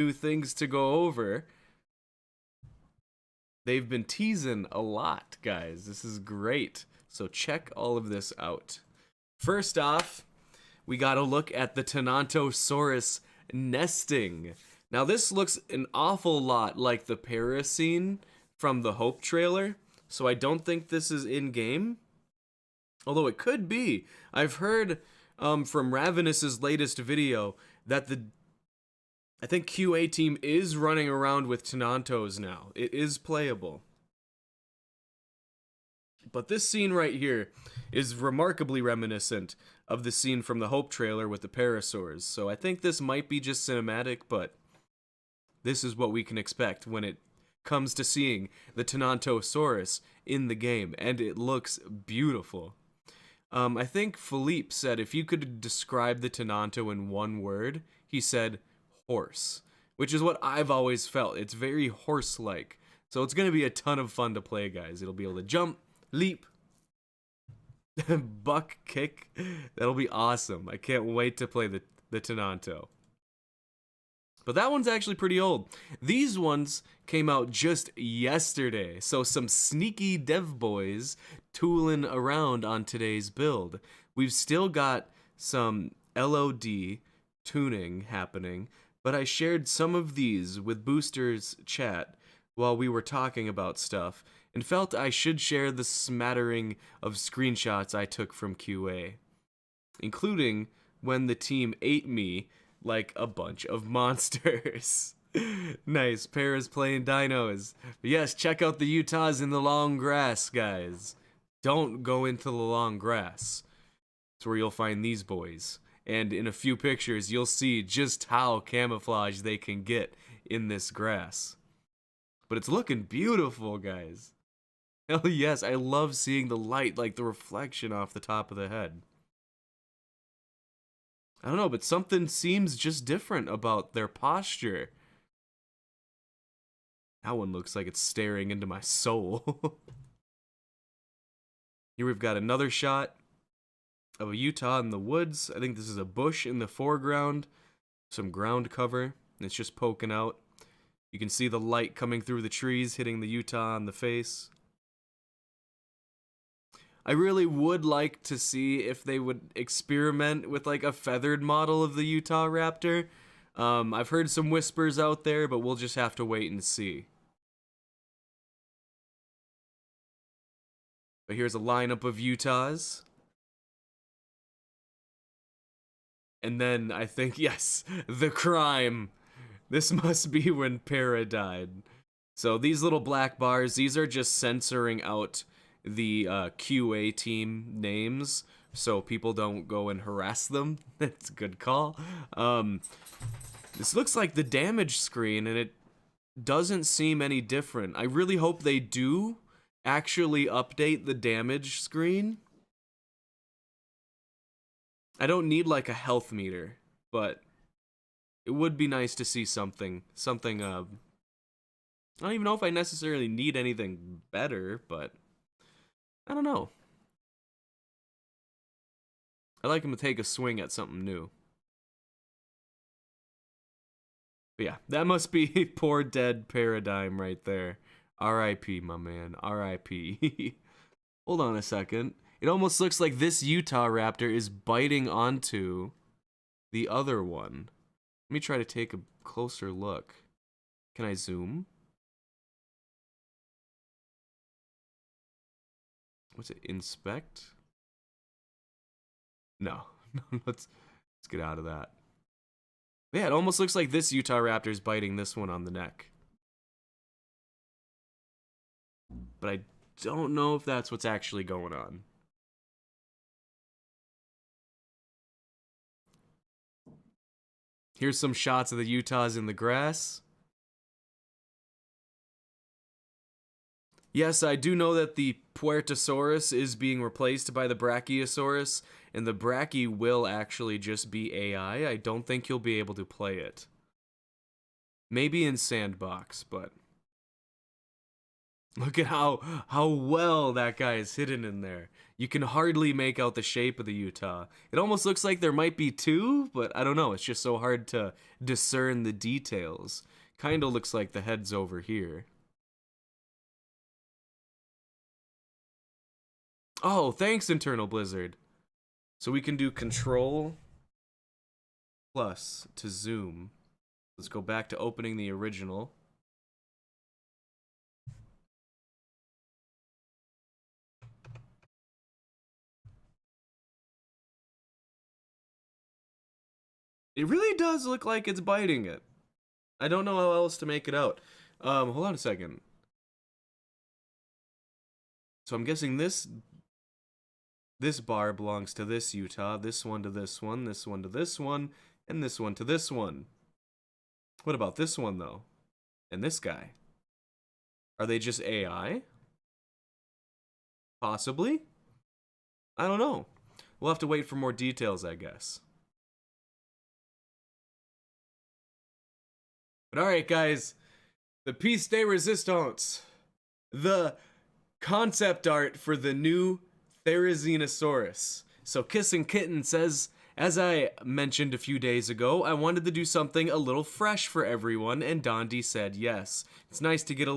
new things to go over. They've been teasing a lot, guys. This is great. So check all of this out. First off, we got to look at the Tenantosaurus nesting. Now this looks an awful lot like the para scene from the Hope trailer, so I don't think this is in-game. Although it could be. I've heard from Ravenous's latest video that I think QA team is running around with Tenantos now. It is playable. But this scene right here is remarkably reminiscent of the scene from the Hope trailer with the Parasaurs. So I think this might be just cinematic, but this is what we can expect when it comes to seeing the Tenantosaurus in the game, and it looks beautiful. I think Philippe said if you could describe the Tenanto in one word, he said horse, which is what I've always felt. It's very horse-like. So it's going to be a ton of fun to play, guys. It'll be able to jump, leap, buck, kick. That'll be awesome. I can't wait to play the Tenanto. But that one's actually pretty old. These ones came out just yesterday, so some sneaky dev boys tooling around on today's build. We've still got some LOD tuning happening, but I shared some of these with Booster's chat while we were talking about stuff, and felt I should share the smattering of screenshots I took from QA, including when the team ate me like a bunch of monsters. Nice, Para's playing dinos. Yes, check out the Utahs in the long grass, guys. Don't go into the long grass. It's where you'll find these boys. And in a few pictures, you'll see just how camouflage they can get in this grass. But it's looking beautiful, guys. Hell yes, I love seeing the light, like the reflection off the top of the head. I don't know, but something seems just different about their posture. That one looks like it's staring into my soul. Here we've got another shot of a Utah in the woods. I think this is a bush in the foreground. Some ground cover. And it's just poking out. You can see the light coming through the trees, hitting the Utah in the face. I really would like to see if they would experiment with like a feathered model of the Utahraptor. I've heard some whispers out there, but we'll just have to wait and see. But here's a lineup of Utahs. And then I think, yes, the crime. This must be when Para died. So these little black bars, these are just censoring out the QA team names so people don't go and harass them. That's a good call. This looks like the damage screen, and it doesn't seem any different. I really hope they do actually update the damage screen. I don't need like a health meter, but it would be nice to see something, I don't even know if I necessarily need anything better, but I don't know. I like him to take a swing at something new. But yeah, that must be poor dead Paradigm right there. R.I.P. my man, R.I.P. Hold on a second. It almost looks like this Utahraptor is biting onto the other one. Let me try to take a closer look. Can I zoom? What's it? Inspect? No. let's get out of that. Yeah, it almost looks like this Utahraptor is biting this one on the neck. But I don't know if that's what's actually going on. Here's some shots of the Utahs in the grass. Yes, I do know that the Puertosaurus is being replaced by the Brachiosaurus, and the Brachii will actually just be AI. I don't think you'll be able to play it. Maybe in Sandbox, but Look at how well that guy is hidden in there. You can hardly make out the shape of the Utah. It almost looks like there might be two, but I don't know. It's just so hard to discern the details. Kinda looks like the head's over here. Oh, thanks, Internal Blizzard. So we can do Control plus to zoom. Let's go back to opening the original. It really does look like it's biting it. I don't know how else to make it out. Hold on a second. So I'm guessing this bar belongs to this Utah, this one to this one, this one to this one, and this one to this one. What about this one, though? And this guy? Are they just AI? Possibly? I don't know. We'll have to wait for more details, I guess. But alright, guys. The piece de resistance. The concept art for the new Therizinosaurus. So Kissing Kitten says, as I mentioned a few days ago, I wanted to do something a little fresh for everyone, and Dondi said yes. It's nice to get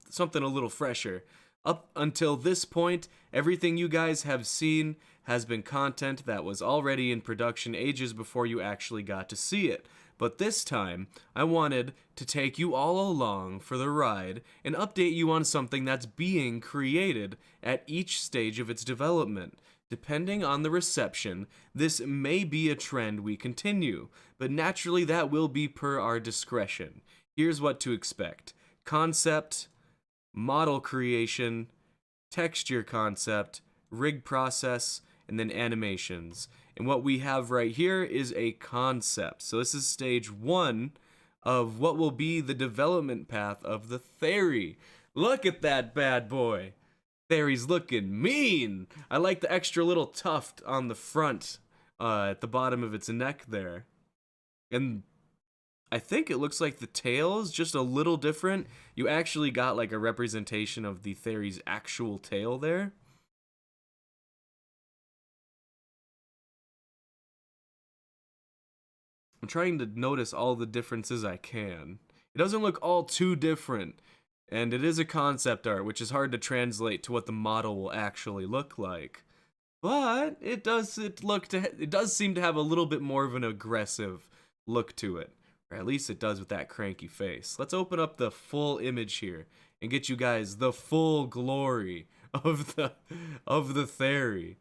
something a little fresher. Up until this point, everything you guys have seen has been content that was already in production ages before you actually got to see it. But this time, I wanted to take you all along for the ride and update you on something that's being created at each stage of its development. Depending on the reception, this may be a trend we continue, but naturally that will be per our discretion. Here's what to expect. Concept, model creation, texture concept, rig process, and then animations. And what we have right here is a concept. So this is stage 1 of what will be the development path of the Theri. Look at that bad boy. Theri's looking mean. I like the extra little tuft on the front at the bottom of its neck there. And I think it looks like the tail is just a little different. You actually got like a representation of the Theri's actual tail there. I'm trying to notice all the differences I can. It doesn't look all too different, and it is a concept art, which is hard to translate to what the model will actually look like. But it does seem to have a little bit more of an aggressive look to it, or at least it does with that cranky face. Let's open up the full image here and get you guys the full glory of the Theri.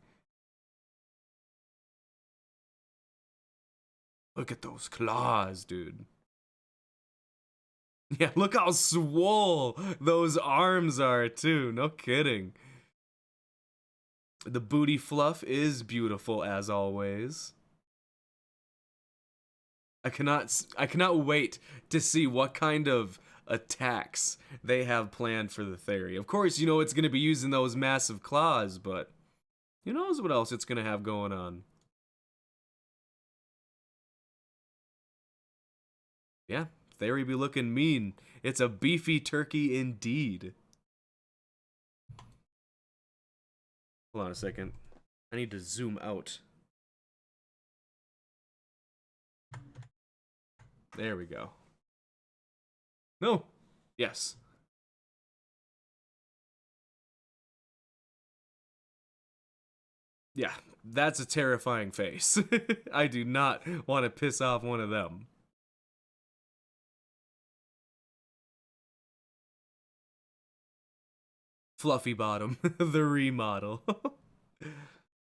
Look at those claws, dude. Yeah, look how swole those arms are, too. No kidding. The booty fluff is beautiful, as always. I cannot wait to see what kind of attacks they have planned for the Theri. Of course, you know it's going to be using those massive claws, but who knows what else it's going to have going on. Yeah, Theri be looking mean. It's a beefy turkey indeed. Hold on a second. I need to zoom out. There we go. No. Yes. Yeah, that's a terrifying face. I do not want to piss off one of them. Fluffy bottom, the remodel.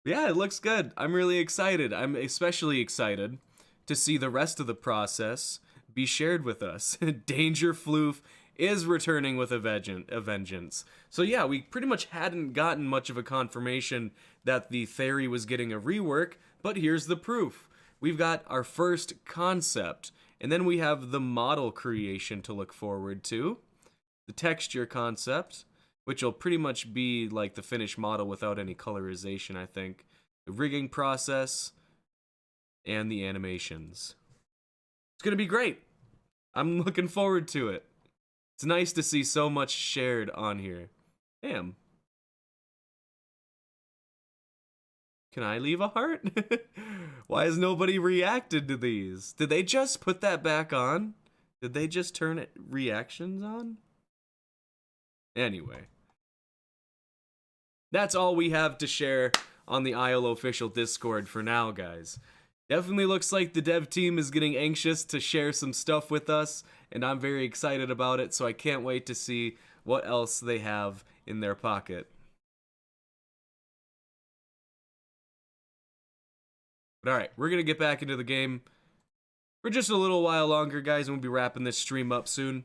Yeah, it looks good. I'm really excited. I'm especially excited to see the rest of the process be shared with us. Danger Floof is returning with a vengeance. So yeah, we pretty much hadn't gotten much of a confirmation that the Theri was getting a rework, but here's the proof. We've got our first concept, and then we have the model creation to look forward to, the texture concept, which will pretty much be like the finished model without any colorization, I think, the rigging process, and the animations. It's going to be great. I'm looking forward to it. It's nice to see so much shared on here. Damn. Can I leave a heart? Why has nobody reacted to these? Did they just put that back on? Did they just turn reactions on? Anyway. That's all we have to share on the ILO official Discord for now, guys. Definitely looks like the dev team is getting anxious to share some stuff with us, and I'm very excited about it, so I can't wait to see what else they have in their pocket. But alright, we're going to get back into the game for just a little while longer, guys, and we'll be wrapping this stream up soon.